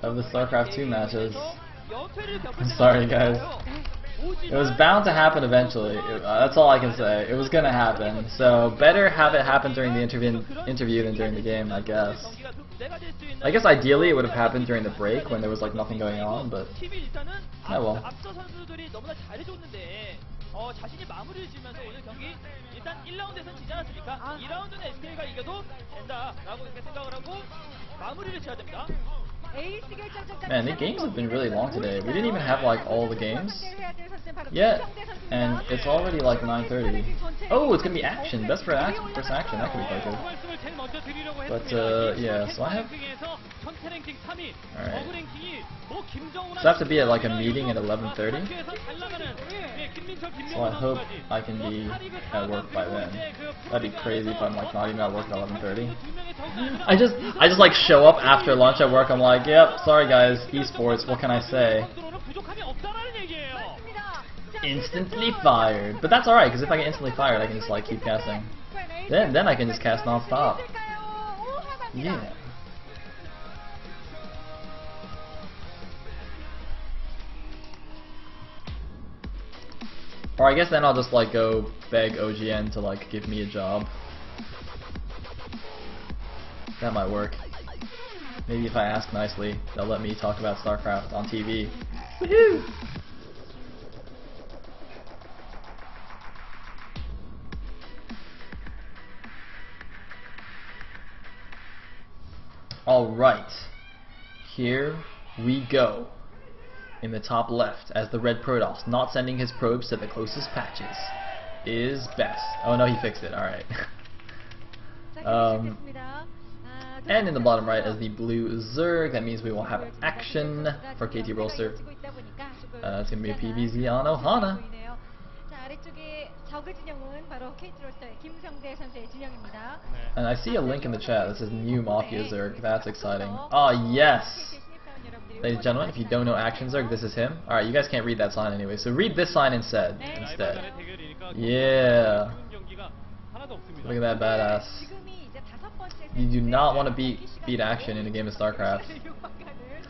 of the StarCraft 2 matches. I'm sorry, guys. It was bound to happen eventually. That's all I can say. It was gonna happen. So better have it happen during the interview than during the game, I guess. I guess ideally it would have happened during the break when there was like nothing going on, but oh well. 자신이 마무리를 지으면서 오늘 경기 일단 1라운드에서는 지지 않았으니까 2라운드는 SK가 이겨도 된다라고 이렇게 생각을 하고 마무리를 지어야 됩니다. Man, the games have been really long today. We didn't even have like all the games yet, and it's already like 9:30. Oh, it's gonna be action. Best for action, first action. That could be quite good. But yeah, so I have. Alright. So I have to be at like a meeting at 11:30. So I hope I can be at work by then. That'd be crazy if I'm like not even at work at 11:30. I just like show up after lunch at work. I'm like, yep, sorry guys, esports. What can I say? Instantly fired. But that's alright, because if I get instantly fired, I can just like keep casting. Then I can just cast non-stop. Yeah. Or I guess then I'll just like go beg OGN to like give me a job. That might work. Maybe if I ask nicely, they'll let me talk about StarCraft on TV. Woohoo! Alright, here we go. In the top left, as the red Protoss, not sending his probes to the closest patches, is best. Oh no, he fixed it, alright. And in the bottom right, as the blue Zerg, that means we will have action for KT Rolster. It's going to be a PVZ on Ohana. And I see a link in the chat that says new Mafia Zerg. That's exciting. Ah, yes! Ladies and gentlemen, if you don't know Action Zerg, this is him. Alright, you guys can't read that sign anyway, so read this sign instead. Yeah! Look at that badass. You do not want to beat Action in a game of StarCraft.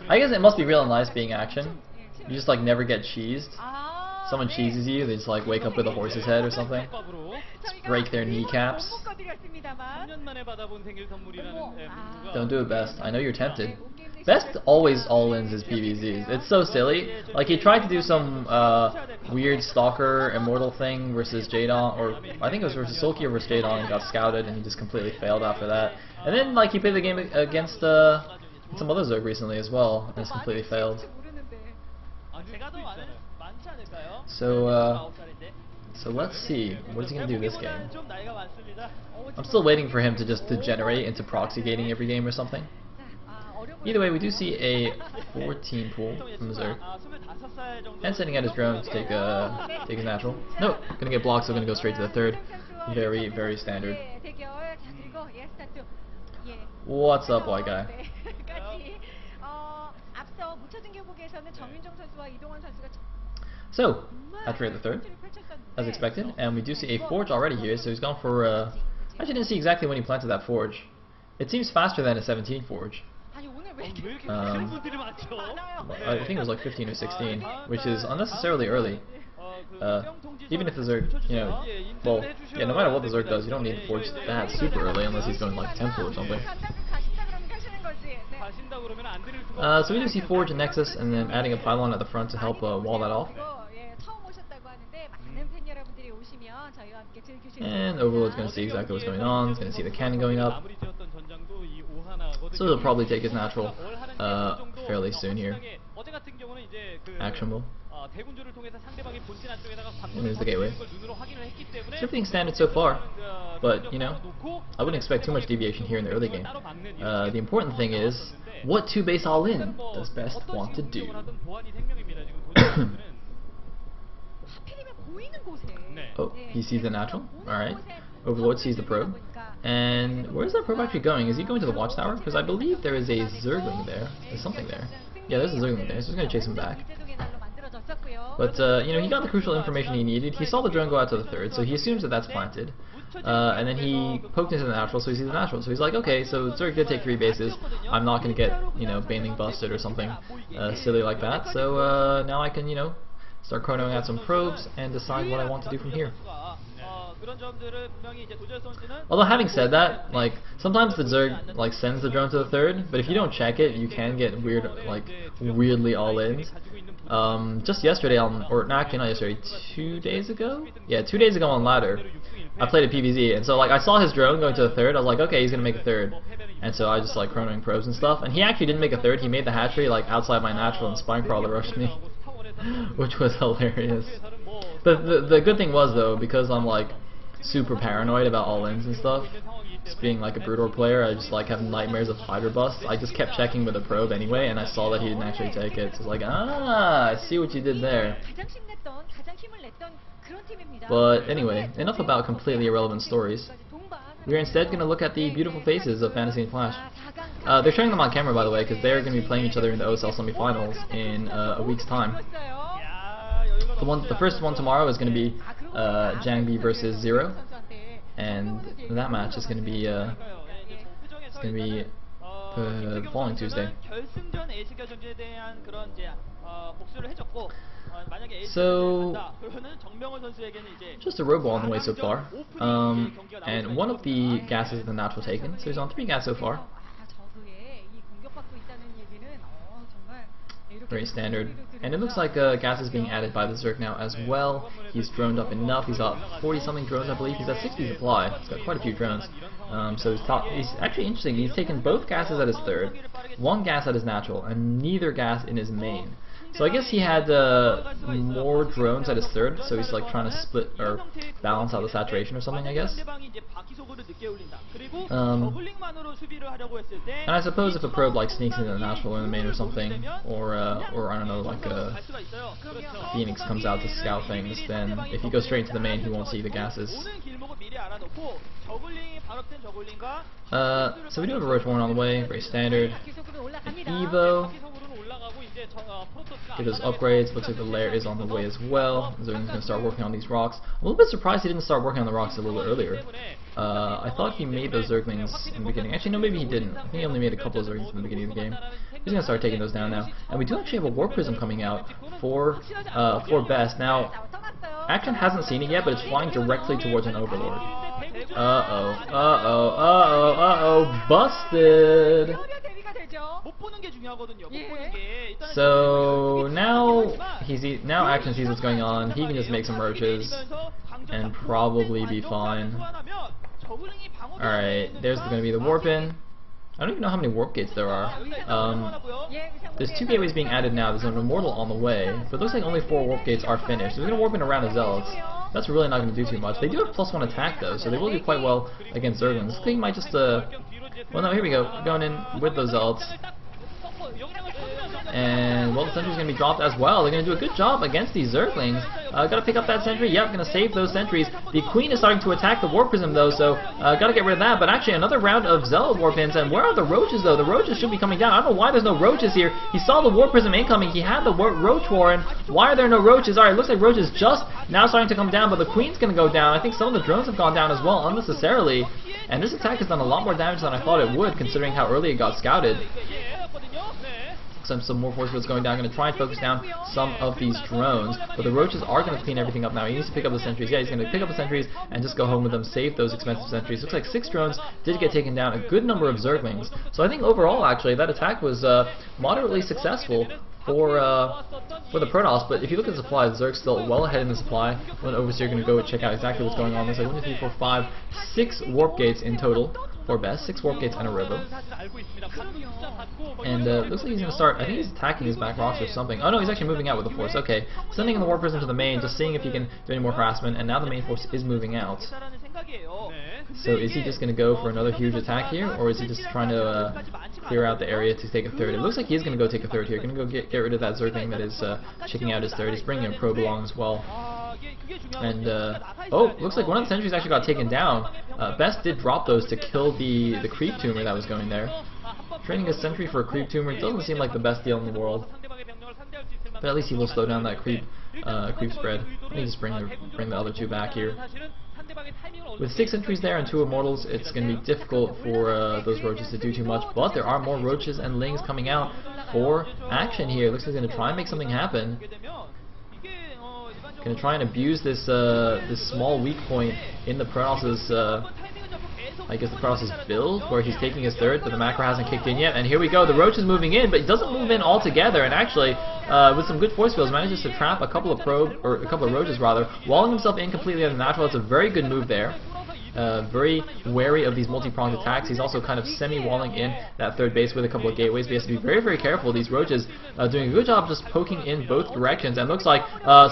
I guess it must be real nice being Action. You just like never get cheesed. Someone cheeses you, they just like wake up with a horse's head or something. Just break their kneecaps. Don't do it, Best. I know you're tempted. Best always all-ins his PVZs. It's so silly. Like he tried to do some weird Stalker Immortal thing versus Jadon, or I think it was versus Sulky versus Jadon, and got scouted, and he just completely failed after that. And then like he played the game against some other Zerg recently as well, and it's completely failed. So let's see, what is he gonna do this game? I'm still waiting for him to just degenerate into proxy gating every game or something. Either way, we do see a 14 pool from Zerg, and sending out his drone to take his natural. Nope, gonna get blocked, so gonna go straight to the third. Very, very standard. What's up, white guy? So, after the third, as expected, and we do see a forge already here, so he's gone for, I actually didn't see exactly when he planted that forge. It seems faster than a 17 forge. I think it was like 15 or 16, which is unnecessarily early. Even if the Zerg, you know, well, yeah, no matter what the Zerg does, you don't need the forge that super early unless he's going like temple or something. So we do see forge and nexus, and then adding a pylon at the front to help wall that off. And Overlord's going to see exactly what's going on. He's going to see the cannon going up. So he'll probably take his natural fairly soon here. Actionable. And there's the gateway. So everything's standard so far, but you know, I wouldn't expect too much deviation here in the early game. The important thing is, what 2-base all-in does Best want to do? Oh, he sees the natural. Alright. Overlord sees the probe. And where's that probe actually going? Is he going to the watchtower? Because I believe there is a Zergling there. There's something there. Yeah, there's a Zergling there, so he's going to chase him back. But, you know, he got the crucial information he needed. He saw the drone go out to the third, so he assumes that that's planted. and then he poked into the natural, so he sees the natural. So he's like, okay, so Zerg did take 3 bases. I'm not going to get, you know, Baneling busted or something silly like that. So now I can, you know, start chronoing out some probes and decide what I want to do from here. Although having said that, like sometimes the Zerg like sends the drone to the third, but if you don't check it, you can get weird, like weirdly all-ins. Just yesterday or actually not yesterday, 2 days ago? Yeah, 2 days ago on ladder, I played a PvZ, and so like I saw his drone going to the third. I was like, okay, he's gonna make a third, and so I just like chronoing probes and stuff. And he actually didn't make a third. He made the hatchery like outside my natural, and spine crawler rushed me, which was hilarious. The good thing was though, because I'm like super paranoid about all-ins and stuff, just being like a Broodor player, I just like have nightmares of Hydra busts. I just kept checking with a probe anyway, and I saw that he didn't actually take it. So it's like, I see what you did there. But anyway, enough about completely irrelevant stories. We're instead going to look at the beautiful faces of Fantasy and Flash. They're showing them on camera, by the way, because they're going to be playing each other in the OSL semifinals in a week's time. The first one tomorrow is going to be Jangbi versus Zero, and that match is going to be the following Tuesday. So, just a robo on the way so far, and one of the gases is the natural taken, so he's on 3 gas so far. Very standard. And it looks like gas is being added by the Zerg now as well. He's droned up enough. He's got 40 something drones, I believe. He's at 60 supply. He's got quite a few drones. So he's actually interesting. He's taken both gases at his third, 1 gas at his natural, and neither gas in his main. So I guess he had more drones at his third, so he's like trying to split or balance out the saturation or something, I guess. And I suppose if a probe like sneaks into the natural or the main or something, or I don't know, like Phoenix comes out to scout things, then if he goes straight into the main, he won't see the gases. So we do have a Roach Warren on the way, very standard. An Evo. Get those upgrades. Looks like the lair is on the way as well. Zergling's going to start working on these rocks. I'm a little bit surprised he didn't start working on the rocks a little earlier. I thought he made those Zerglings in the beginning. Actually, no, maybe he didn't. I think he only made a couple of Zerglings in the beginning of the game. He's going to start taking those down now. And we do actually have a Warp Prism coming out for Best. Now, Action hasn't seen it yet, but it's flying directly towards an Overlord. Busted! So now Action sees what's going on. He can just make some roaches and probably be fine. Alright, there's going to be the warp in. I don't even know how many warp gates there are. There's 2 gateways being added now. There's an Immortal on the way, but it looks like only 4 warp gates are finished. They're going to warp in around the Zealots. That's really not going to do too much. They do have +1 attack though, so they will do quite well against Zerglings. This thing might just well, no, here we go. Going in with those Zealots. And, well, the sentry's going to be dropped as well. They're going to do a good job against these Zerglings. Got to pick up that sentry. Yep, going to save those sentries. The Queen is starting to attack the Warp Prism, though, so got to get rid of that. But actually, another round of Zealot Warpins. And where are the Roaches, though? The Roaches should be coming down. I don't know why there's no Roaches here. He saw the Warp Prism incoming. He had the Roach Warren. Why are there no Roaches? Alright, looks like Roaches just now starting to come down, but the Queen's going to go down. I think some of the drones have gone down as well, unnecessarily. And this attack has done a lot more damage than I thought it would, considering how early it got scouted. Some more force fields going down. Going to try and focus down some of these drones, but the Roaches are going to clean everything up now. He needs to pick up the sentries. Yeah, he's going to pick up the sentries and just go home with them, save those expensive sentries. Looks like 6 drones did get taken down, a good number of Zerglings. So I think overall, actually, that attack was moderately successful for the Protoss. But if you look at the supply, the Zerg's still well ahead in the supply. When Overseer going to go check out exactly what's going on. There's like 1, 2, 3, 4, 5, 6 warp gates in total for Best, 6 warp gates and a robo. And looks like he's going to start, I think he's attacking his back rocks or something. Oh no, he's actually moving out with the force. Okay, sending in the Warp Prism to the main, just seeing if he can do any more harassment, and now the main force is moving out. So is he just going to go for another huge attack here, or is he just trying to clear out the area to take a third? It looks like he's going to go take a third here. Going to go get rid of that Zergling that is checking out his third. He's bringing a probe along as well. And, oh, looks like one of the sentries actually got taken down. Best did drop those to kill the creep tumor that was going there. Training a sentry for a creep tumor doesn't seem like the best deal in the world. But at least he will slow down that creep spread. Let me just bring the other 2 back here. With 6 entries there and 2 immortals, it's going to be difficult for those roaches to do too much, but there are more roaches and lings coming out for action here. Looks like he's going to try and make something happen. Going to try and abuse this this small weak point in the Protoss's I guess the Protoss's build, where he's taking his third, but the macro hasn't kicked in yet. And here we go, the Roach is moving in, but he doesn't move in altogether. And actually, with some good force fields, manages to trap a couple of Roaches rather, walling himself in completely out of the natural. It's a very good move there. Very wary of these multi-pronged attacks. He's also kind of semi-walling in that third base with a couple of gateways, but he has to be very, very careful. These Roaches doing a good job just poking in both directions, and looks like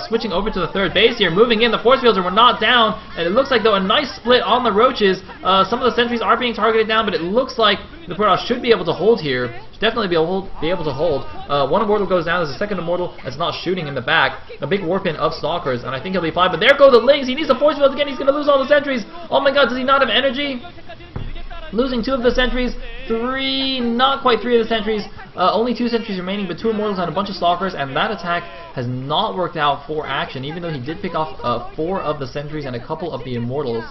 switching over to the third base here, moving in. The force fields are not down, and it looks like, though, a nice split on the Roaches. Some of the sentries are being targeted down, but it looks like the Protoss should be able to hold here. Definitely be able to hold. One immortal goes down. There's a second immortal that's not shooting in the back. A big warpin of stalkers, and I think he'll be fine. But there go the lings. He needs the force fields again. He's going to lose all the sentries. Oh my god, does he not have energy? Losing 2 of the sentries. 3, not quite 3 of the sentries. Only 2 sentries remaining, but 2 immortals and a bunch of stalkers, and that attack has not worked out for action, even though he did pick off 4 of the sentries and a couple of the immortals.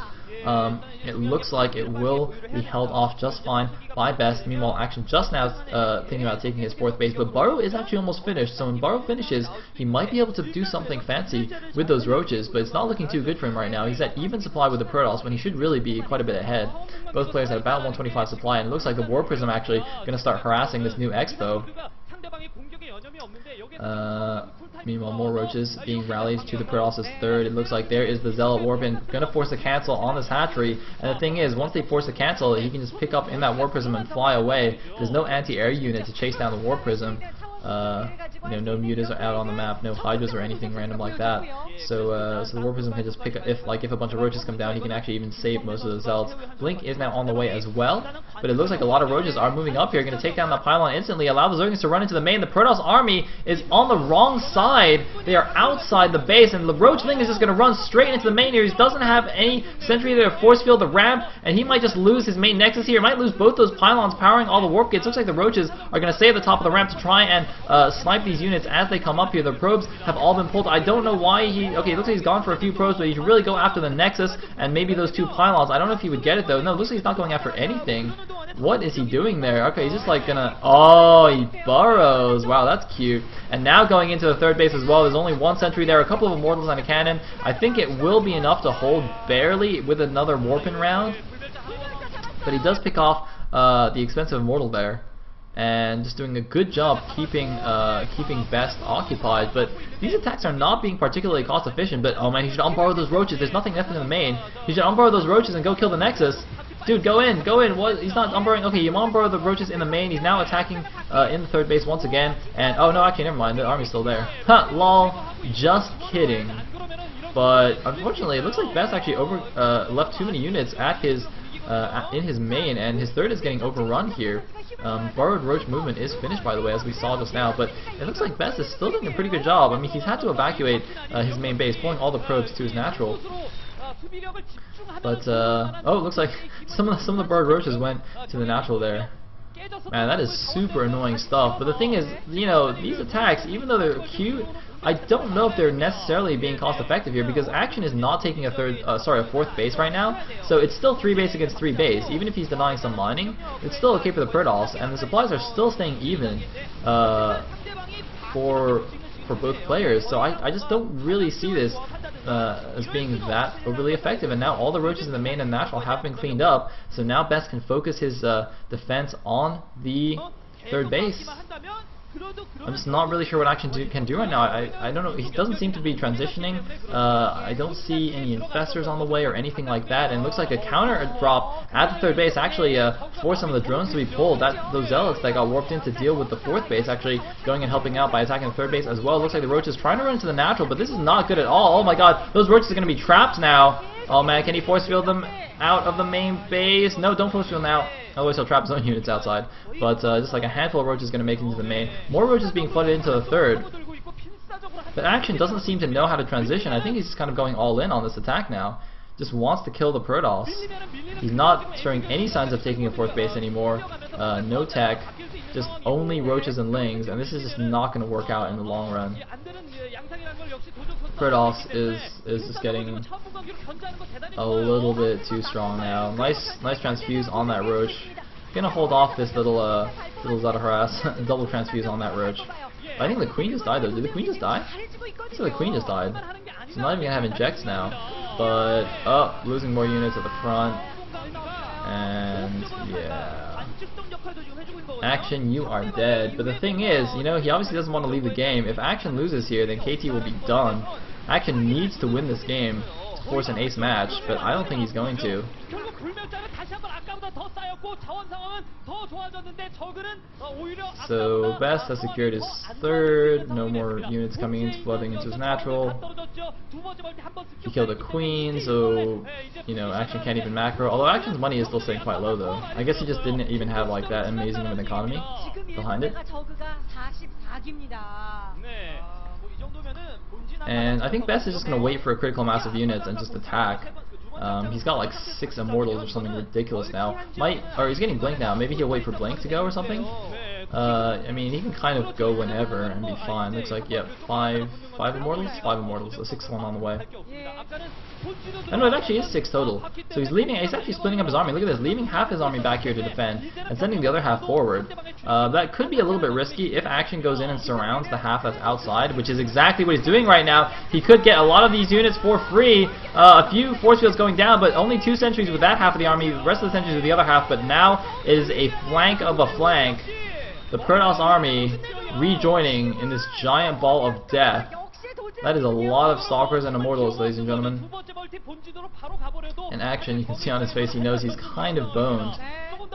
It looks like it will be held off just fine by Best. Meanwhile, Action just now thinking about taking his 4th base, but Burrow is actually almost finished, so when Burrow finishes, he might be able to do something fancy with those Roaches, but it's not looking too good for him right now. He's at even supply with the Protoss when he should really be quite a bit ahead. Both players at about 125 supply, and it looks like the War Prism actually going to start harassing this new Expo. Meanwhile, more Roaches being rallied to the Protoss's third. It looks like there is the Zealot Warpin going to force a cancel on this hatchery. And the thing is, once they force a cancel, he can just pick up in that War Prism and fly away. There's no anti-air unit to chase down the War Prism. No mutas are out on the map, no Hydras or anything random like that. So the War Prism can just pick up, if a bunch of Roaches come down, he can actually even save most of the Zealots. Blink is now on the way as well, but it looks like a lot of Roaches are moving up here, going to take down the pylon instantly, allow the Zerglings to run into the main. The Protoss army is on the wrong side. They are outside the base, and the Roachling is just going to run straight into the main here. He doesn't have any sentry there to force field the ramp, and he might just lose his main nexus here. He might lose both those pylons powering all the warp gates. Looks like the Roaches are going to stay at the top of the ramp to try and snipe these units as they come up here. The probes have all been pulled. I don't know why okay, it looks like he's gone for a few probes, but he should really go after the nexus and maybe those 2 pylons. I don't know if he would get it though. No, it looks like he's not going after anything. What is he doing there? Okay, he's just like gonna, oh, he burrows. Wow, that's cute. And now going into the third base as well. There's only 1 sentry there, a couple of immortals and a cannon. I think it will be enough to hold barely with another warpin round, but he does pick off the expensive immortal there, and just doing a good job keeping Best occupied. But these attacks are not being particularly cost efficient. But oh man, he should unburrow those Roaches. There's nothing left in the main. He should unburrow those Roaches and go kill the Nexus. Dude, go in, go in. What? He's not unburrowing. Okay, you unburrow the Roaches in the main. He's now attacking in the third base once again. And oh no, actually never mind. The army's still there. Ha, lol. Just kidding. But unfortunately, it looks like Best actually left too many units at his in his main, and his third is getting overrun here. Borrowed Roach movement is finished, by the way, as we saw just now, but it looks like Best is still doing a pretty good job. I mean, he's had to evacuate his main base, pulling all the probes to his natural. But oh, it looks like some of the Borrowed Roaches went to the natural there. Man, that is super annoying stuff. But the thing is, you know, these attacks, even though they're cute, I don't know if they're necessarily being cost effective here, because Action is not taking a fourth base right now, so it's still 3 base against 3 base. Even if he's denying some mining, it's still okay for the Protoss, and the supplies are still staying even for both players. So I just don't really see this as being that overly effective. And now all the Roaches in the main and natural have been cleaned up, so now Best can focus his defense on the third base. I'm just not really sure what Action can do right now. I don't know. He doesn't seem to be transitioning. I don't see any infestors on the way or anything like that. And it looks like a counter drop at the third base actually forced some of the drones to be pulled. Those Zealots that got warped in to deal with the fourth base actually going and helping out by attacking the third base as well. It looks like the Roach is trying to run into the natural, but this is not good at all. Oh my god, those Roaches are going to be trapped now. Oh man, can he force field them out of the main base? No, don't force field them out. Otherwise he'll trap his own units outside. But just like a handful of Roaches is going to make it into the main. More Roaches being flooded into the third. But Action doesn't seem to know how to transition. I think he's just kind of going all in on this attack now. Just wants to kill the Protoss. He's not showing any signs of taking a fourth base anymore. No tech. just only roaches and lings, and this is just not going to work out in the long run. Kratos is just getting a little bit too strong now. Nice transfuse on that roach. Gonna hold off this little Zataharas double transfuse on that roach. But I think the queen just died though. Did the queen just die? So the queen just died. So not even gonna have injects now. But losing more units at the front. And yeah. Action, you are dead. But the thing is, you know, he obviously doesn't want to leave the game. If Action loses here, then KT will be done. Action needs to win this game to force an ace match, but I don't think he's going to. So Best has secured his third, no more units coming in, flooding into his natural. He killed a queen, so you know, Action can't even macro. Although Action's money is still staying quite low though. I guess he just didn't even have like that amazing of an economy behind it. And I think Best is just going to wait for a critical mass of units and just attack. He's got like 6 immortals or something ridiculous now. Or he's getting blink now. Maybe he'll wait for blink to go or something. I mean, he can kind of go whenever and be fine. Looks like, yep, 5 immortals? 5 immortals, a 6th one on the way. Oh no, it actually is 6 total. So he's leaving, he's actually splitting up his army. Look at this, leaving half his army back here to defend and sending the other half forward. That could be a little bit risky if Action goes in and surrounds the half that's outside, which is exactly what he's doing right now. He could get a lot of these units for free. A few force fields going down, but only 2 sentries with that half of the army, the rest of the sentries with the other half, but now is a flank of a flank. The Kratos army rejoining in this giant ball of death. That is a lot of Stalkers and Immortals, ladies and gentlemen. In Action, you can see on his face, he knows he's kind of boned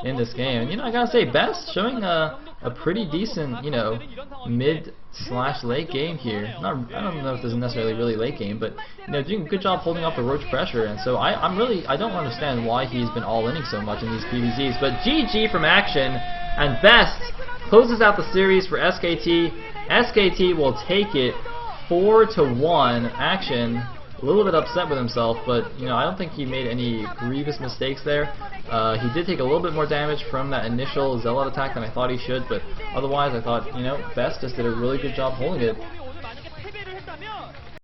in this game. And you know, I gotta say, Best showing a pretty decent, you know, mid/late game here. I don't know if this is necessarily really late game, but you know, doing a good job holding off the roach pressure. And so I don't understand why he's been all-inning so much in these PvZs. But GG from Action, and Best closes out the series for SKT. SKT will take it 4-1. Action a little bit upset with himself, but you know, I don't think he made any grievous mistakes there. He did take a little bit more damage from that initial Zealot attack than I thought he should, but otherwise I thought, you know, Best just did a really good job holding it.